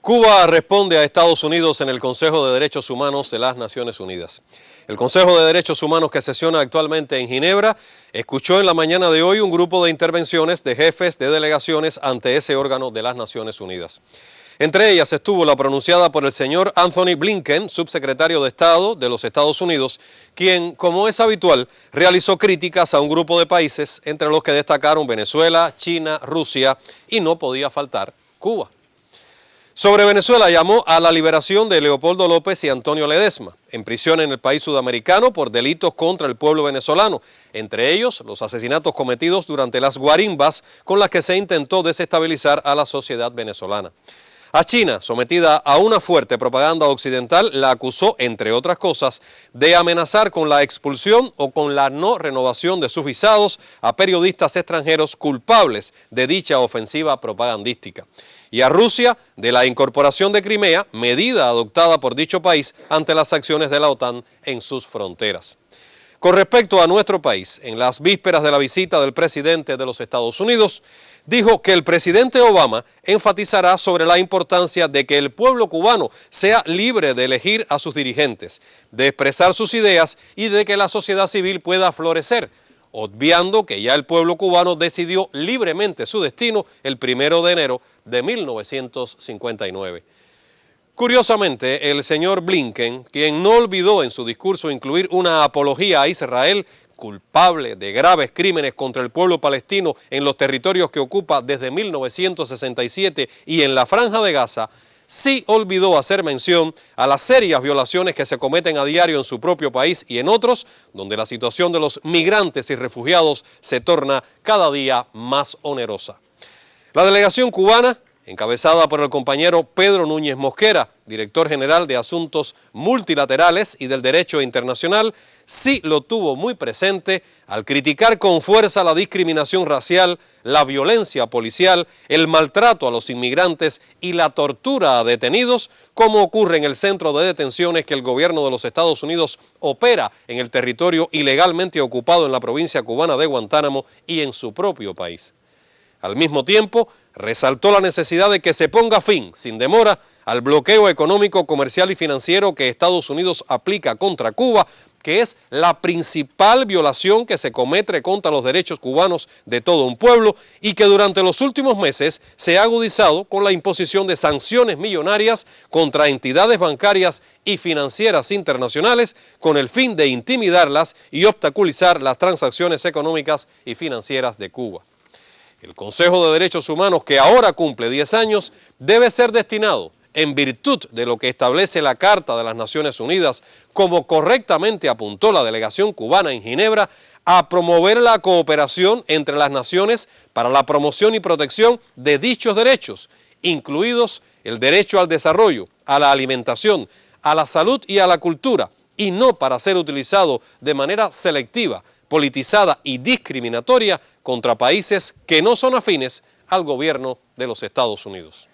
Cuba responde a Estados Unidos en el Consejo de Derechos Humanos de las Naciones Unidas. El Consejo de Derechos Humanos, que sesiona actualmente en Ginebra, escuchó en la mañana de hoy un grupo de intervenciones de jefes de delegaciones ante ese órgano de las Naciones Unidas. Entre ellas estuvo la pronunciada por el señor Anthony Blinken, subsecretario de Estado de los Estados Unidos, quien, como es habitual, realizó críticas a un grupo de países, entre los que destacaron Venezuela, China, Rusia y no podía faltar Cuba. Sobre Venezuela llamó a la liberación de Leopoldo López y Antonio Ledesma, en prisión en el país sudamericano por delitos contra el pueblo venezolano, entre ellos los asesinatos cometidos durante las guarimbas con las que se intentó desestabilizar a la sociedad venezolana. A China, sometida a una fuerte propaganda occidental, la acusó, entre otras cosas, de amenazar con la expulsión o con la no renovación de sus visados a periodistas extranjeros culpables de dicha ofensiva propagandística. Y a Rusia de la incorporación de Crimea, medida adoptada por dicho país ante las acciones de la OTAN en sus fronteras. Con respecto a nuestro país, en las vísperas de la visita del presidente de los Estados Unidos, dijo que el presidente Obama enfatizará sobre la importancia de que el pueblo cubano sea libre de elegir a sus dirigentes, de expresar sus ideas y de que la sociedad civil pueda florecer, obviando que ya el pueblo cubano decidió libremente su destino el 1 de enero de 1959. Curiosamente, el señor Blinken, quien no olvidó en su discurso incluir una apología a Israel, culpable de graves crímenes contra el pueblo palestino en los territorios que ocupa desde 1967 y en la Franja de Gaza, sí olvidó hacer mención a las serias violaciones que se cometen a diario en su propio país y en otros, donde la situación de los migrantes y refugiados se torna cada día más onerosa. La delegación cubana, encabezada por el compañero Pedro Núñez Mosquera, director general de Asuntos Multilaterales y del Derecho Internacional, sí lo tuvo muy presente al criticar con fuerza la discriminación racial, la violencia policial, el maltrato a los inmigrantes y la tortura a detenidos, como ocurre en el centro de detenciones que el gobierno de los Estados Unidos opera en el territorio ilegalmente ocupado en la provincia cubana de Guantánamo y en su propio país. Al mismo tiempo, resaltó la necesidad de que se ponga fin, sin demora, al bloqueo económico, comercial y financiero que Estados Unidos aplica contra Cuba, que es la principal violación que se comete contra los derechos cubanos de todo un pueblo y que durante los últimos meses se ha agudizado con la imposición de sanciones millonarias contra entidades bancarias y financieras internacionales con el fin de intimidarlas y obstaculizar las transacciones económicas y financieras de Cuba. El Consejo de Derechos Humanos, que ahora cumple 10 años, debe ser destinado, en virtud de lo que establece la Carta de las Naciones Unidas, como correctamente apuntó la delegación cubana en Ginebra, a promover la cooperación entre las naciones para la promoción y protección de dichos derechos, incluidos el derecho al desarrollo, a la alimentación, a la salud y a la cultura, y no para ser utilizado de manera selectiva, politizada y discriminatoria contra países que no son afines al gobierno de los Estados Unidos.